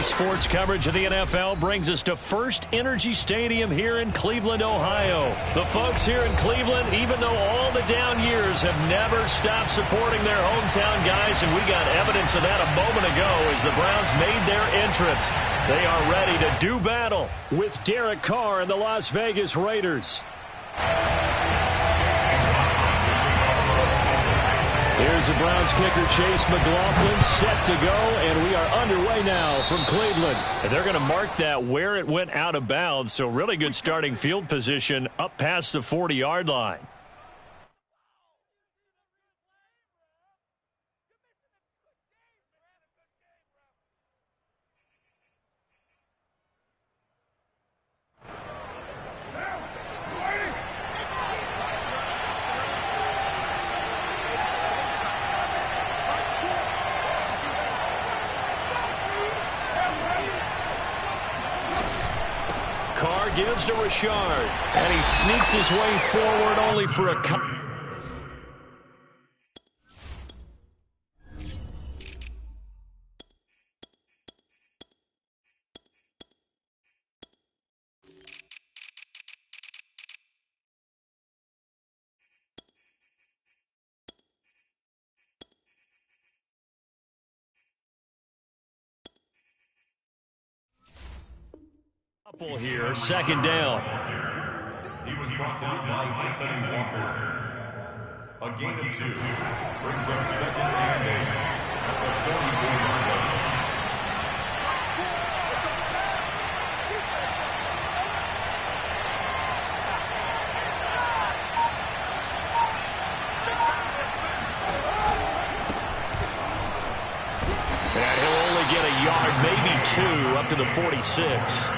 sports coverage of the NFL brings us to First Energy Stadium here in Cleveland, Ohio. The folks here in Cleveland, even though all the down years, have never stopped supporting their hometown guys, and we got evidence of that a moment ago as the Browns made their entrance. They are ready to do battle with Derek Carr and the Las Vegas Raiders. Here's the Browns kicker, Chase McLaughlin, set to go, and we are underway now from Cleveland. And they're going to mark that where it went out of bounds, so really good starting field position up past the 40-yard line. Carr gives to Richard, and he sneaks his way forward only for a couple. Here, second down. He was brought to you by Anthony Walker. A gain of 2 brings up second and 8 at the 44-yard line. And he'll only get a yard, maybe 2, up to the 46.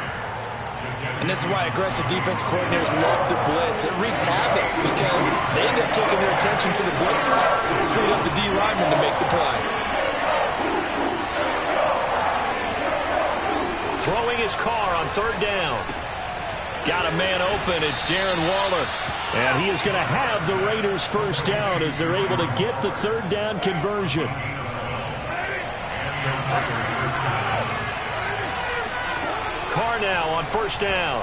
And this is why aggressive defense coordinators love to blitz. It wreaks havoc because they end up taking their attention to the blitzers, freed up the D lineman to make the play. Throwing his Carr on third down. Got a man open. It's Darren Waller. And he is going to have the Raiders first down as they're able to get the third down conversion. Carr now on first down.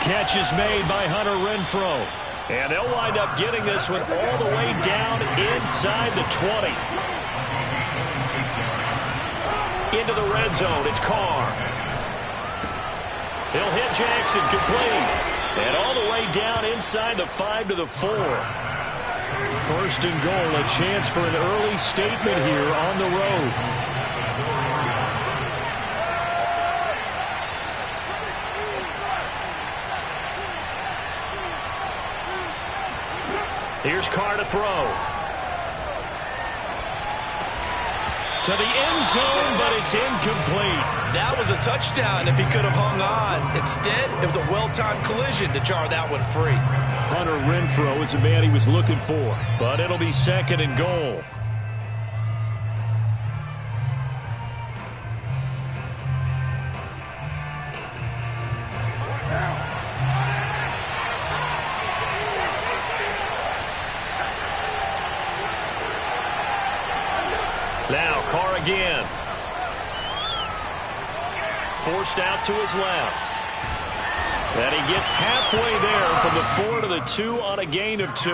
Catch is made by Hunter Renfrow. And they'll wind up getting this one all the way down inside the 20. Into the red zone, it's Carr. He'll hit Jackson, complete. And all the way down inside the 5 to the 4. First and goal, a chance for an early statement here on the road. Here's Carr to throw. To the end zone, but it's incomplete. That was a touchdown if he could have hung on. Instead, it was a well-timed collision to jar that one free. Hunter Renfrow is the man he was looking for, but it'll be second and goal. Now Carr again. Forced out to his left. And he gets halfway there from the 4 to the 2 on a gain of 2.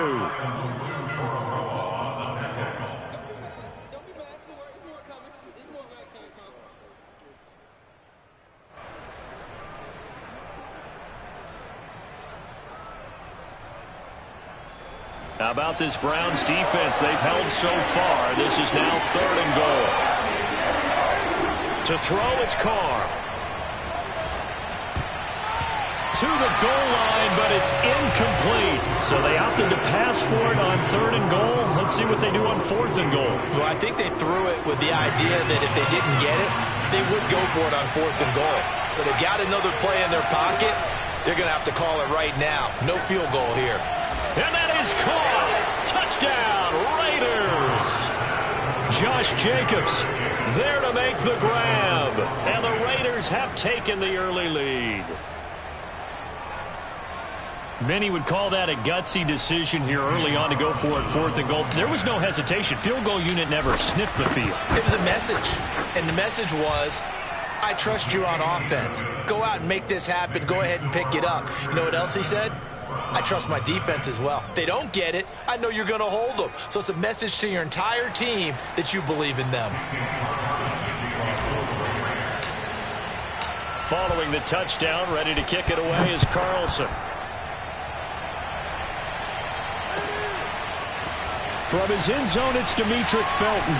How about this Browns defense they've held so far? This is now third and goal. To throw, it's Carr. To the goal line, but it's incomplete. So they opted to pass for it on third and goal. Let's see what they do on fourth and goal. Well, I think they threw it with the idea that if they didn't get it, they would go for it on fourth and goal. So they've got another play in their pocket. They're going to have to call it right now. No field goal here. And that is caught. Touchdown, Raiders. Josh Jacobs there to make the grab. And the Raiders have taken the early lead. Many would call that a gutsy decision here early on to go for it, 4th and goal. There was no hesitation. Field goal unit never sniffed the field. It was a message, and the message was, I trust you on offense. Go out and make this happen. Go ahead and pick it up. You know what else he said? I trust my defense as well. If they don't get it, I know you're going to hold them. So it's a message to your entire team that you believe in them. Following the touchdown, ready to kick it away is Carlson. From his end zone, it's Demetric Felton.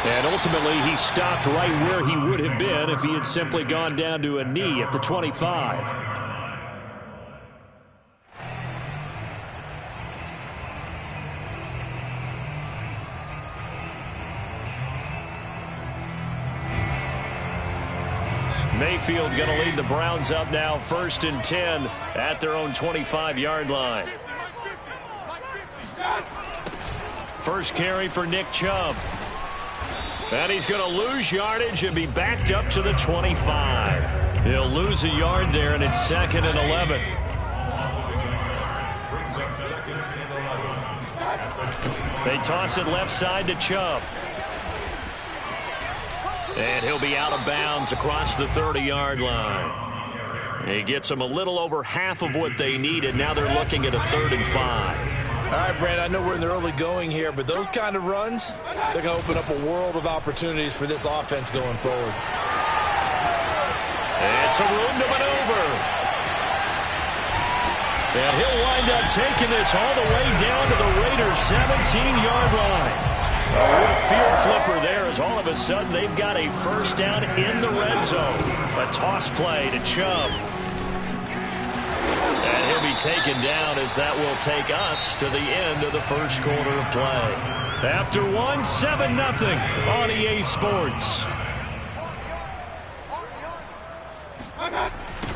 And ultimately, he stopped right where he would have been if he had simply gone down to a knee at the 25. Mayfield going to lead the Browns up now, 1st and 10 at their own 25-yard line. First carry for Nick Chubb. And he's going to lose yardage and be backed up to the 25. He'll lose a yard there, and it's 2nd and 11. They toss it left side to Chubb. And he'll be out of bounds across the 30-yard line. He gets them a little over half of what they needed. Now they're looking at a 3rd and 5. All right, Brand, I know we're in the early going here, but those kind of runs, they're going to open up a world of opportunities for this offense going forward. And some room to maneuver. And he'll wind up taking this all the way down to the Raiders' 17-yard line. A real field flipper there as all of a sudden they've got a first down in the red zone. A toss play to Chubb. And he'll be taken down as that will take us to the end of the first quarter of play. After 7-0 on EA Sports.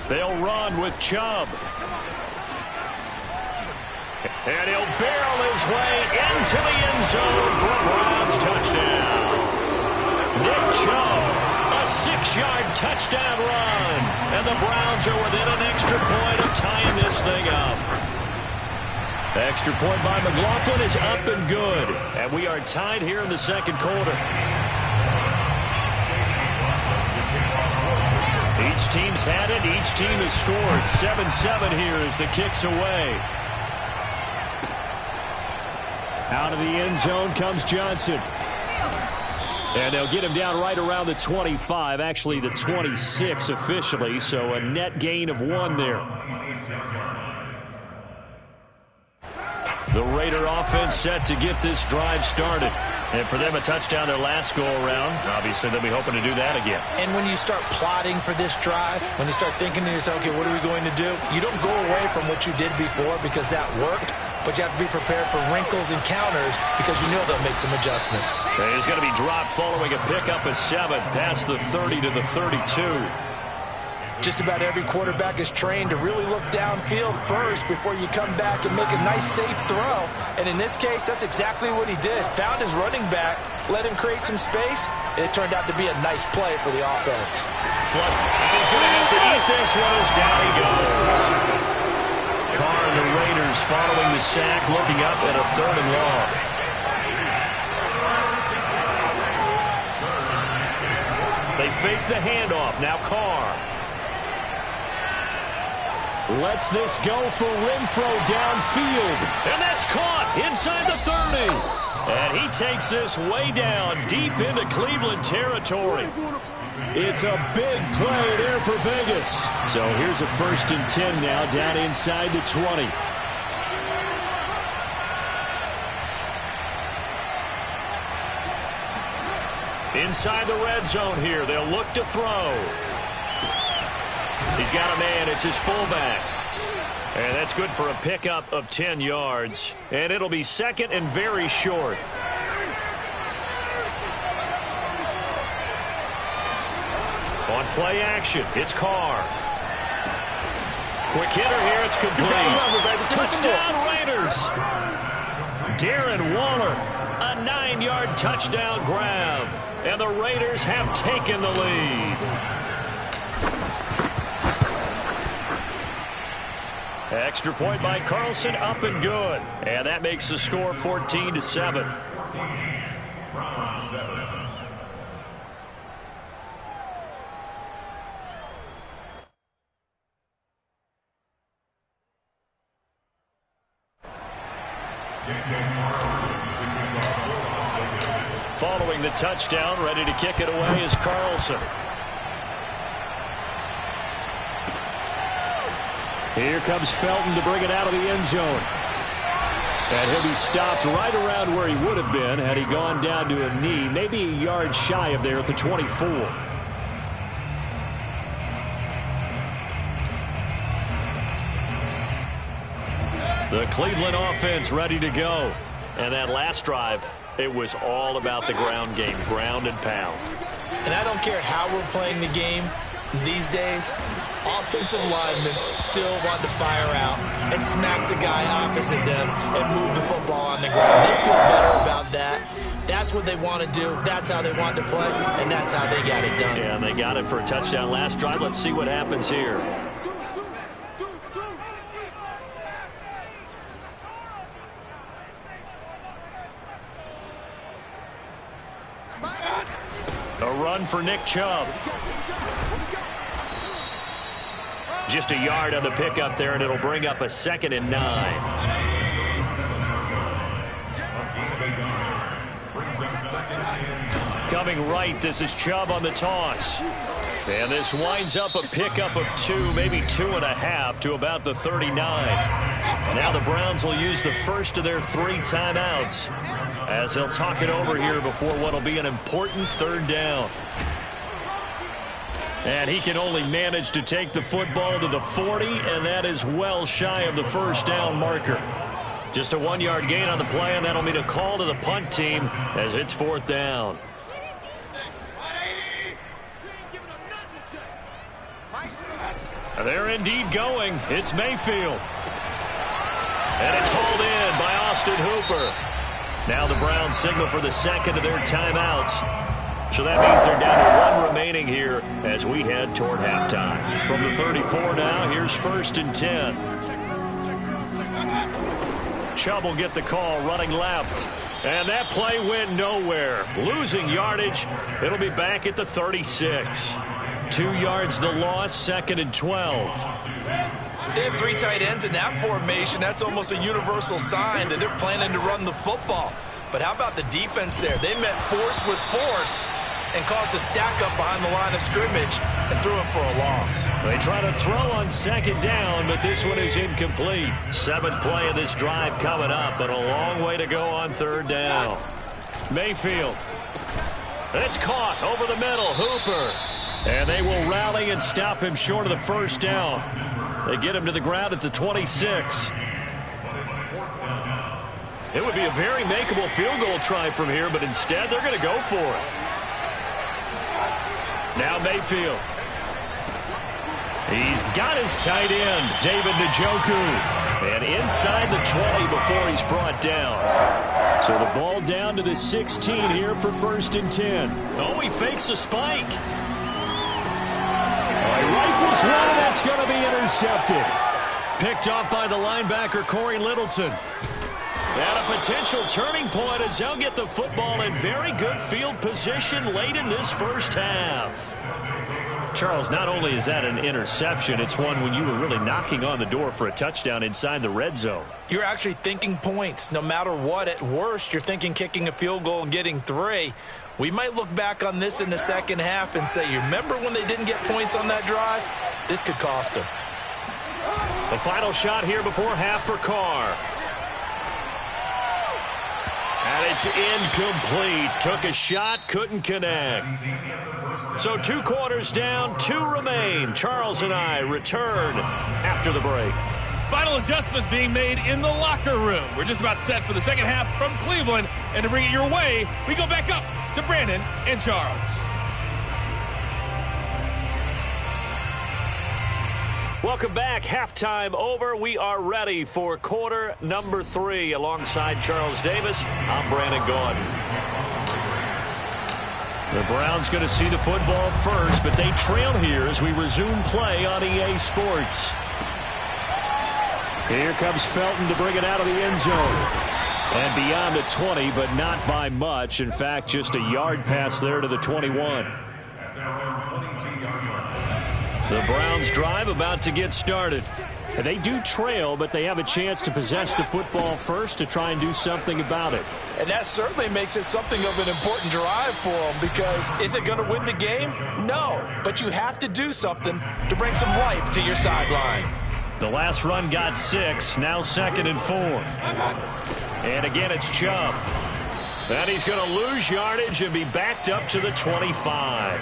They'll run with Chubb. And he'll barrel his way into the end zone for a Browns touchdown. Nick Chubb, a 6-yard touchdown run. And the Browns are within an extra point of tying this thing up. The extra point by McLaughlin is up and good. And we are tied here in the second quarter. Each team's had it. Each team has scored. 7-7 here as the kick's away. Out of the end zone comes Johnson. And they'll get him down right around the 25, actually the 26 officially, so a net gain of 1 there. The Raider offense set to get this drive started. And for them, a touchdown their last go-around. Obviously, they'll be hoping to do that again. And when you start plotting for this drive, when you start thinking to yourself, okay, what are we going to do? You don't go away from what you did before because that worked. But you have to be prepared for wrinkles and counters because you know they'll make some adjustments. And he's going to be dropped following a pickup of 7 past the 30 to the 32. Just about every quarterback is trained to really look downfield first before you come back and make a nice, safe throw. And in this case, that's exactly what he did. Found his running back, let him create some space, and it turned out to be a nice play for the offense. Flush. And he's going to have to eat this one as down he goes. Carr and the Raiders following the sack, looking up at a 3rd and long. They fake the handoff. Now Carr lets this go for Renfro downfield. And that's caught inside the 30. And he takes this way down deep into Cleveland territory. It's a big play there for Vegas. So here's a 1st and 10 now, down inside the 20. Inside the red zone here. They'll look to throw. He's got a man. It's his fullback. And that's good for a pickup of 10 yards. And it'll be 2nd and very short. On play action, it's Carr. Quick hitter here, it's complete. Touchdown Raiders. Darren Waller, a 9-yard touchdown grab. And the Raiders have taken the lead. Extra point by Carlson, up and good. And that makes the score 14-7. Round 7. Following the touchdown, ready to kick it away is Carlson. Here comes Felton to bring it out of the end zone. And he'll be stopped right around where he would have been had he gone down to a knee, maybe a yard shy of there at the 24. The Cleveland offense ready to go. And that last drive, it was all about the ground game, ground and pound. And I don't care how we're playing the game these days, offensive linemen still want to fire out and smack the guy opposite them and move the football on the ground. They feel better about that. That's what they want to do. That's how they want to play, and that's how they got it done. Yeah, and they got it for a touchdown last drive. Let's see what happens here. A run for Nick Chubb. Just a yard on the pickup there, and it'll bring up a 2nd and 9. Coming right, this is Chubb on the toss. And this winds up a pickup of 2, maybe 2.5 to about the 39. Now the Browns will use the first of their 3 timeouts as they'll talk it over here before what will be an important 3rd down. And he can only manage to take the football to the 40, and that is well shy of the 1st down marker. Just a 1-yard gain on the play, and that'll mean a call to the punt team as it's 4th down. They're indeed going. It's Mayfield. And it's hauled in by Austin Hooper. Now the Browns signal for the 2nd of their timeouts. So that means they're down to 1 remaining here as we head toward halftime. From the 34 now, here's 1st and 10. Chubb will get the call running left. And that play went nowhere. Losing yardage. It'll be back at the 36. 2 yards the loss, 2nd and 12. They have 3 tight ends in that formation. That's almost a universal sign that they're planning to run the football. But how about the defense there? They met force with force and caused a stack up behind the line of scrimmage and threw him for a loss. They try to throw on 2nd down, but this one is incomplete. 7th play of this drive coming up, but a long way to go on 3rd down. Mayfield. It's caught over the middle. Hooper. And they will rally and stop him short of the 1st down. They get him to the ground at the 26. It would be a very makeable field goal try from here, but instead they're going to go for it. Now Mayfield. He's got his tight end, David Njoku. And inside the 20 before he's brought down. So the ball down to the 16 here for 1st and 10. Oh, he fakes a spike. He rifles one, and that's going to be intercepted. Picked off by the linebacker, Corey Littleton. And a potential turning point as they'll get the football in very good field position late in this 1st half. Charles, not only is that an interception, it's one when you were really knocking on the door for a touchdown inside the red zone. You're actually thinking points. No matter what, at worst, you're thinking kicking a field goal and getting 3. We might look back on this in the 2nd half and say, you remember when they didn't get points on that drive? This could cost them. The final shot here before half for Carr. And it's incomplete. Took a shot, couldn't connect. So 2 quarters down, 2 remain. Charles and I return after the break. Final adjustments being made in the locker room. We're just about set for the 2nd half from Cleveland. And to bring it your way, we go back up to Brandon and Charles. Welcome back. Halftime over. We are ready for quarter number 3. Alongside Charles Davis, I'm Brandon Gaudin. The Browns going to see the football first, but they trail here as we resume play on EA Sports. Here comes Felton to bring it out of the end zone. And beyond the 20, but not by much. In fact, just a yard pass there to the 21. The Browns drive about to get started. They do trail, but they have a chance to possess the football first to try and do something about it. And that certainly makes it something of an important drive for them, because is it going to win the game? No, but you have to do something to bring some life to your sideline. The last run got 6, now 2nd and 4. And again, it's Chubb. And he's going to lose yardage and be backed up to the 25.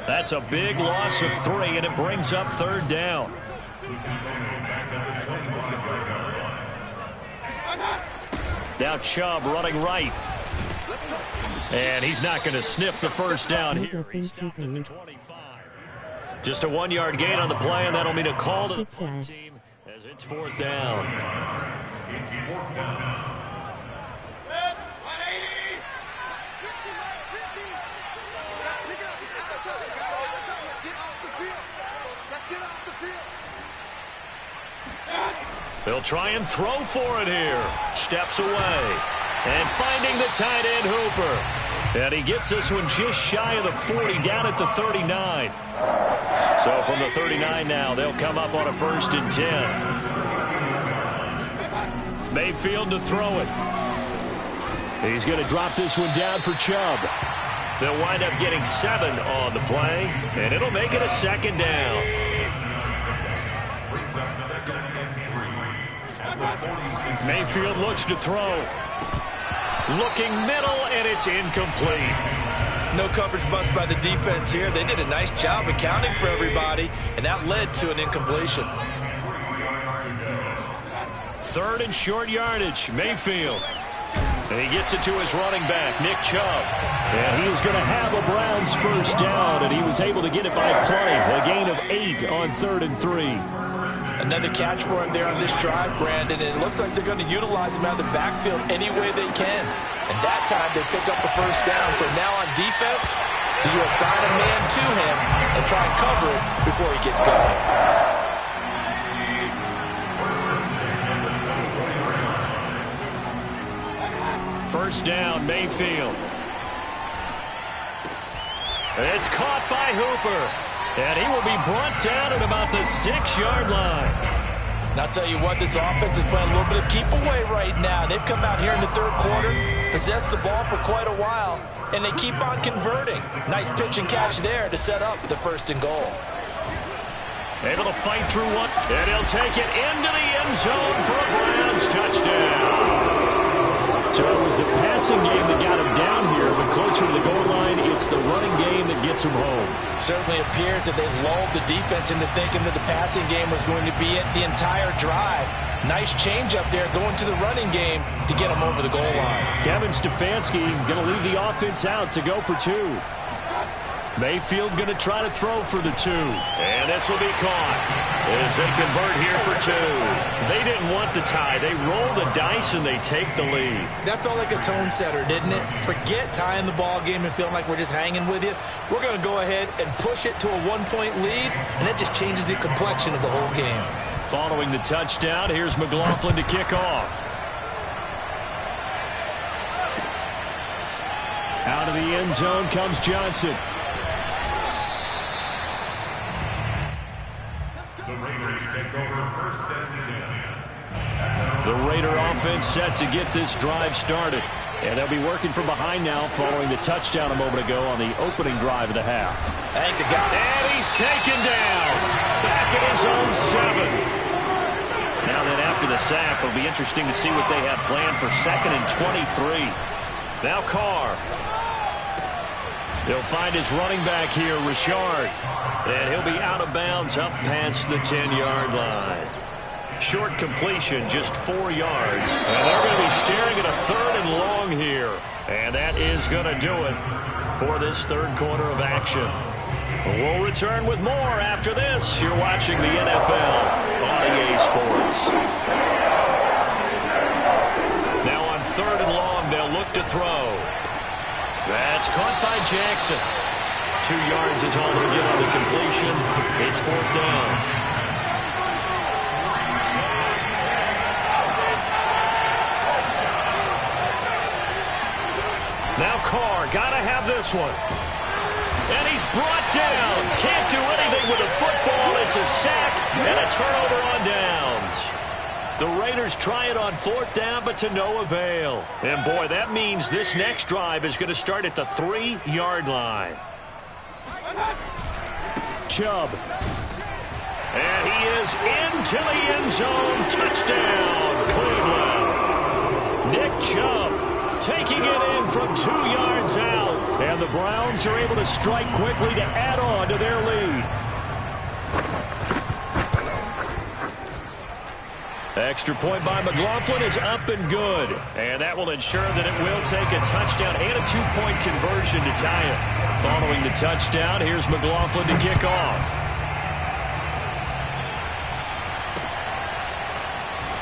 That's a big loss of 3, and it brings up 3rd down. Now Chubb running right. And he's not going to sniff the first down here. He's stopped at the 25. Just a 1-yard gain on the play, and that'll mean a call to the team as it's 4th down. It's 4th down. They'll try and throw for it here. Steps away. And finding the tight end, Hooper. And he gets this one just shy of the 40, down at the 39. So from the 39 now, they'll come up on a 1st and 10. Mayfield to throw it. He's going to drop this one down for Chubb. They'll wind up getting 7 on the play, and it'll make it a 2nd down. Brings up 2nd and 3 at the 46. Mayfield looks to throw. Looking middle, and it's incomplete. No coverage bust by the defense here. They did a nice job accounting for everybody, and that led to an incompletion. 3rd and short yardage. Mayfield. And he gets it to his running back, Nick Chubb. And he is going to have a Browns 1st down, and he was able to get it by play. A gain of 8 on 3rd and 3. Another catch for him there on this drive, Brandon. And it looks like they're going to utilize him out of the backfield any way they can. And that time they pick up the 1st down. So now on defense, do you assign a man to him and try and cover it before he gets going? 1st down, Mayfield. It's caught by Hooper. And he will be brought down at about the 6-yard line. And I'll tell you what, this offense is playing a little bit of keep away right now. They've come out here in the 3rd quarter, possessed the ball for quite a while, and they keep on converting. Nice pitch and catch there to set up the 1st and goal. Able to fight through one, and he'll take it into the end zone for a Browns touchdown. So it was the passing game that got him down here, but closer to the goal line, it's the running game that gets him home. Certainly appears that they lulled the defense into thinking that the passing game was going to be it the entire drive. Nice change up there going to the running game to get him over the goal line. Kevin Stefanski going to leave the offense out to go for 2. Mayfield going to try to throw for the 2. And this will be caught as they convert here for 2. They didn't want the tie. They roll the dice and they take the lead. That felt like a tone setter, didn't it? Forget tying the ball game and feeling like we're just hanging with you. We're going to go ahead and push it to a 1-point lead, and that just changes the complexion of the whole game. Following the touchdown, here's McLaughlin to kick off. Out of the end zone comes Johnson. The Raiders take over 1st and 10. The Raider offense set to get this drive started. And they'll be working from behind now following the touchdown a moment ago on the opening drive of the half. Thank the guy. And he's taken down. Back at his own 7. Now then after the sack, it'll be interesting to see what they have planned for 2nd and 23. Now Carr. He'll find his running back here, Richard. And he'll be out of bounds up past the 10-yard line. Short completion, just 4 yards. And they're going to be staring at a 3rd and long here. And that is going to do it for this 3rd quarter of action. We'll return with more after this. You're watching the NFL on EA Sports. Now on 3rd and long, they'll look to throw. That's caught by Jackson. 2 yards is all they'll get on the completion. It's 4th down. Now Carr, gotta have this one. And he's brought down. Can't do anything with a football. It's a sack and a turnover on downs. The Raiders try it on 4th down, but to no avail. And boy, that means this next drive is going to start at the 3-yard line. Chubb. And he is into the end zone. Touchdown, Cleveland. Nick Chubb taking it in from 2 yards out. And the Browns are able to strike quickly to add on to their lead. Extra point by McLaughlin is up and good. And that will ensure that it will take a touchdown and a 2-point conversion to tie it. Following the touchdown, here's McLaughlin to kick off.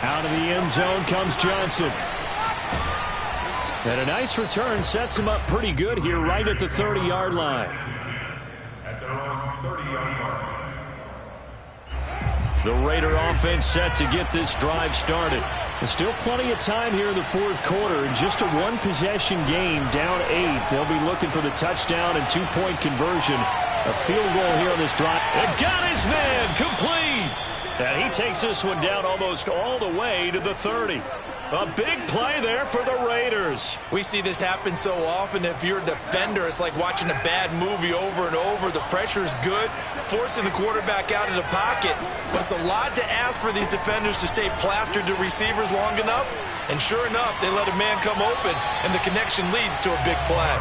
Out of the end zone comes Johnson. And a nice return sets him up pretty good here right at the 30-yard line. At their own 30-yard line. The Raider offense set to get this drive started. There's still plenty of time here in the 4th quarter. In just a 1-possession game, down 8. They'll be looking for the touchdown and 2-point conversion. A field goal here on this drive. And got his man complete. And he takes this one down almost all the way to the 30. A big play there for the Raiders. We see this happen so often. If you're a defender, it's like watching a bad movie over and over. The pressure is good, forcing the quarterback out of the pocket. But it's a lot to ask for these defenders to stay plastered to receivers long enough. And sure enough, they let a man come open, and the connection leads to a big play.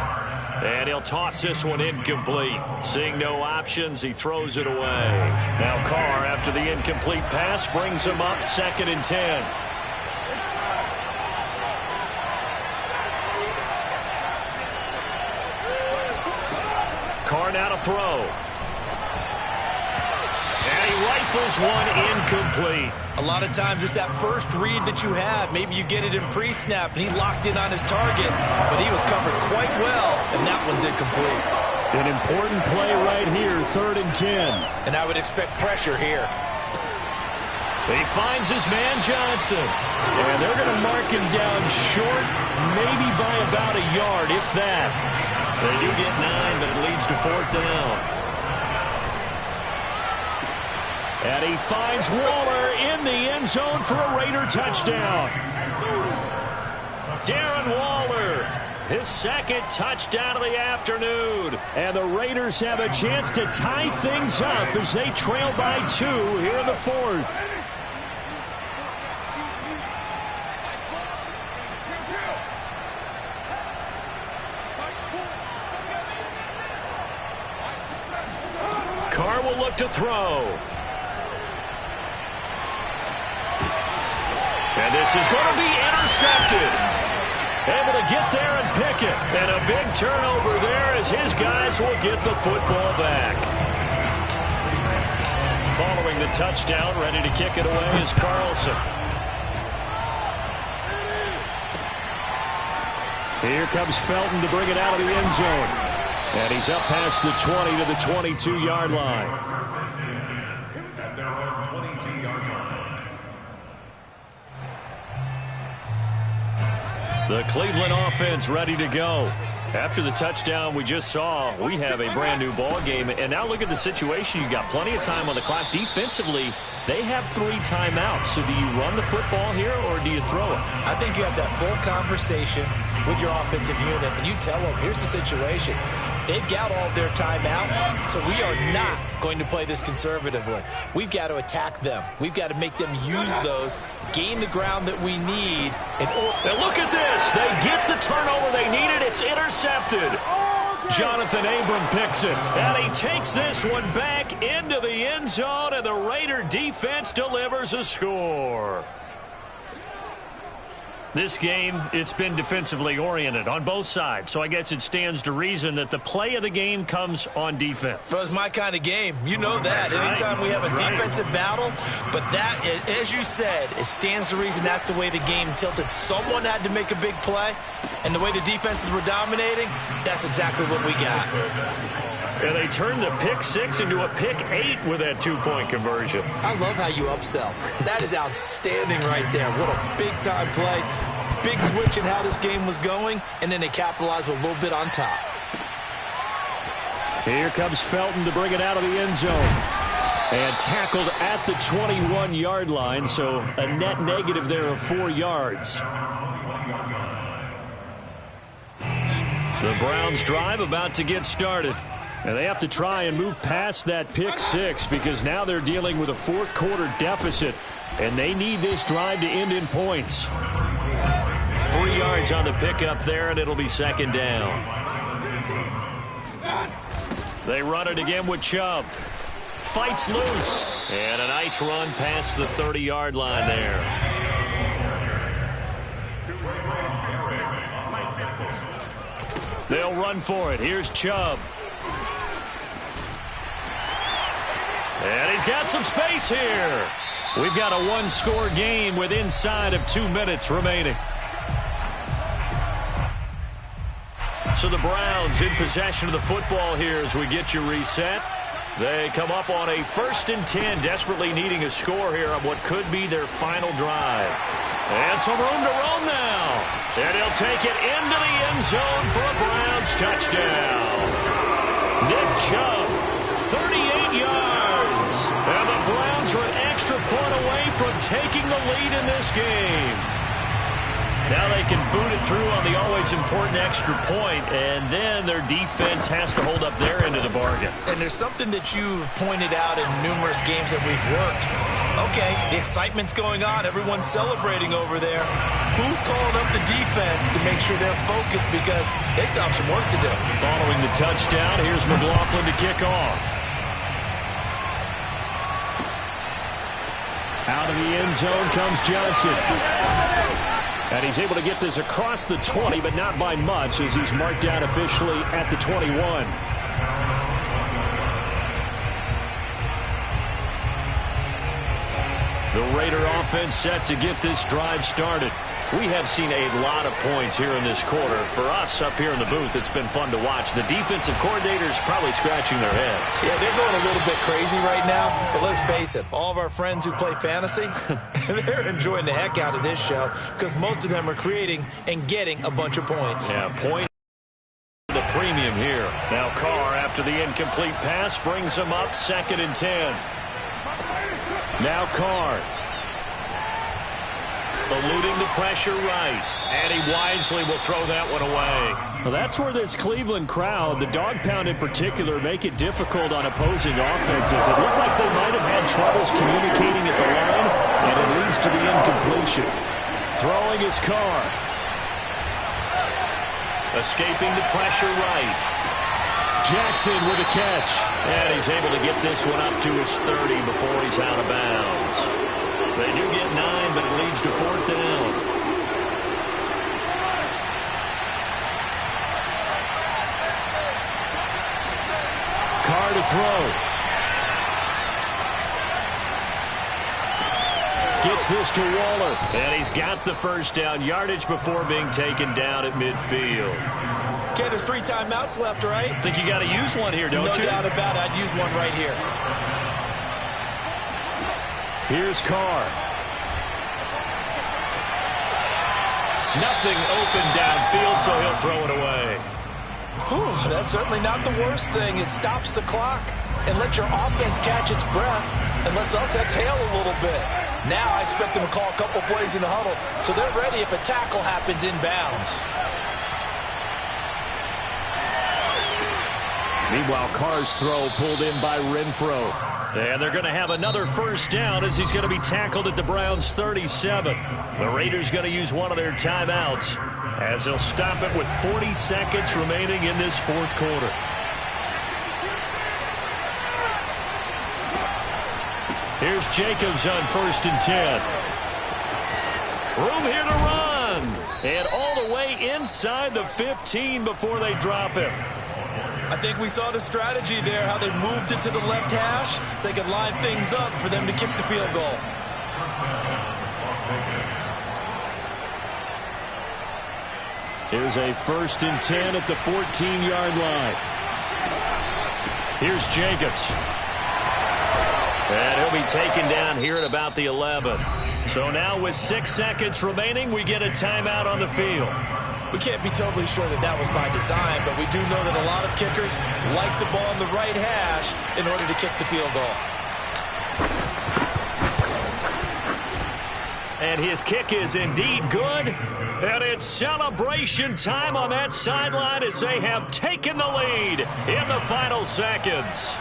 And he'll toss this one incomplete. Seeing no options, he throws it away. Now Carr, after the incomplete pass, brings him up 2nd and 10. Carr now to throw. And he rifles one incomplete. A lot of times it's that first read that you have. Maybe you get it in pre-snap, and he locked in on his target, but he was covered quite well, and that one's incomplete. An important play right here, 3rd and 10. And I would expect pressure here. He finds his man Johnson. And they're going to mark him down short, maybe by about a yard, if that. They do get 9, but it leads to 4th down. And he finds Waller in the end zone for a Raider touchdown. Darren Waller, his 2nd touchdown of the afternoon. And the Raiders have a chance to tie things up as they trail by 2 here in the 4th. Carr will look to throw. And this is going to be intercepted. Able to get there and pick it. And a big turnover there as his guys will get the football back. Following the touchdown, ready to kick it away is Carlson. Here comes Felton to bring it out of the end zone. And he's up past the 20 to the 22-yard line. At their own 22-yard line. The Cleveland offense ready to go. After the touchdown we just saw, we have a brand new ball game. And now look at the situation. You got plenty of time on the clock. Defensively, they have 3 timeouts. So do you run the football here or do you throw it? I think you have that full conversation with your offensive unit, and you tell them, here's the situation. They've got all their timeouts, so we are not going to play this conservatively. We've got to attack them. We've got to make them use those, gain the ground that we need. And look at this. They get the turnover they needed. It's intercepted. Jonathan Abram picks it, and he takes this one back into the end zone, and the Raider defense delivers a score. This game, it's been defensively oriented on both sides, so I guess it stands to reason that the play of the game comes on defense. Well, it's my kind of game. You know that. Anytime we have a defensive battle, but that, as you said, it stands to reason that's the way the game tilted. Someone had to make a big play, and the way the defenses were dominating, that's exactly what we got. And they turned the pick 6 into a pick 8 with that 2-point conversion. I love how you upsell. That is outstanding right there. What a big-time play. Big switch in how this game was going, and then they capitalized with a little bit on top. Here comes Felton to bring it out of the end zone. And tackled at the 21-yard line, so a net negative there of 4 yards. The Browns drive about to get started. And they have to try and move past that pick six because now they're dealing with a fourth quarter deficit. And they need this drive to end in points. 3 yards on the pickup there, and it'll be second down. They run it again with Chubb. Fights loose. And a nice run past the 30-yard line there. They'll run for it. Here's Chubb. And he's got some space here. We've got a one-score game with inside of 2 minutes remaining. So the Browns in possession of the football here as we get you reset. They come up on a 1st and 10, desperately needing a score here on what could be their final drive. And some room to roam now. And he'll take it into the end zone for a Browns touchdown. Nick Chubb, 38 yards. And the Browns are an extra point away from taking the lead in this game. Now they can boot it through on the always important extra point, and then their defense has to hold up their end of the bargain. And there's something that you've pointed out in numerous games that we've worked. Okay, the excitement's going on. Everyone's celebrating over there. Who's calling up the defense to make sure they're focused because they still have some work to do? Following the touchdown, here's McLaughlin to kick off. Out of the end zone comes Johnson. And he's able to get this across the 20, but not by much as he's marked down officially at the 21. The Raider offense set to get this drive started. We have seen a lot of points here in this quarter. For us up here in the booth, it's been fun to watch. The defensive coordinators probably scratching their heads. Yeah, they're going a little bit crazy right now. But let's face it, all of our friends who play fantasy, they're enjoying the heck out of this show because most of them are creating and getting a bunch of points. Yeah, point the premium here. Now Carr, after the incomplete pass, brings him up 2nd and 10. Now Carr. Eluding the pressure right. And he wisely will throw that one away. Well, that's where this Cleveland crowd, the dog pound in particular, make it difficult on opposing offenses. It looked like they might have had troubles communicating at the line, and it leads to the incompletion. Throwing his Carr. Escaping the pressure right. Jackson with a catch. And he's able to get this one up to his 30 before he's out of bounds. They do get 9, but it leads to 4th down. Carr to throw. Gets this to Waller. And he's got the first down yardage before being taken down at midfield. Okay, there's 3 timeouts left, right? I think you got to use one here, don't you? No doubt about it. I'd use one right here. Here's Carr. Nothing open downfield, so he'll throw it away. Whew, that's certainly not the worst thing. It stops the clock and lets your offense catch its breath and lets us exhale a little bit. Now I expect them to call a couple plays in the huddle, so they're ready if a tackle happens inbounds. Meanwhile, Carr's throw pulled in by Renfro. And they're going to have another first down as he's going to be tackled at the Browns' 37. The Raiders going to use one of their timeouts as they'll stop it with 40 seconds remaining in this fourth quarter. Here's Jacobs on 1st and 10. Room here to run. And all the way inside the 15 before they drop him. I think we saw the strategy there, how they moved it to the left hash so they could line things up for them to kick the field goal. Here's a 1st and 10 at the 14-yard line. Here's Jacobs. And he'll be taken down here at about the 11. So now with 6 seconds remaining, we get a timeout on the field. We can't be totally sure that that was by design, but we do know that a lot of kickers like the ball in the right hash in order to kick the field goal. And his kick is indeed good. And it's celebration time on that sideline as they have taken the lead in the final seconds.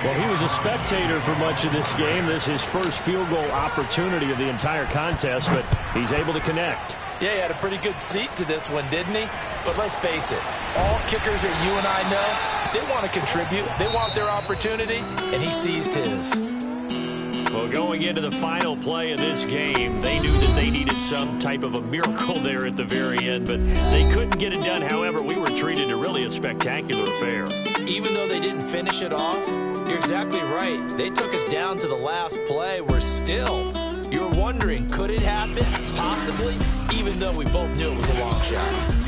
Well, he was a spectator for much of this game. This is his first field goal opportunity of the entire contest, but he's able to connect. Yeah, he had a pretty good seat to this one, didn't he? But let's face it, all kickers that you and I know, they want to contribute. They want their opportunity, and he seized his. Well, going into the final play of this game, they knew that they needed some type of a miracle there at the very end, but they couldn't get it done. However, we were treated to really a spectacular affair. Even though they didn't finish it off, you're exactly right. They took us down to the last play. We're still, you're wondering, could it happen? Possibly, even though we both knew it was a long shot.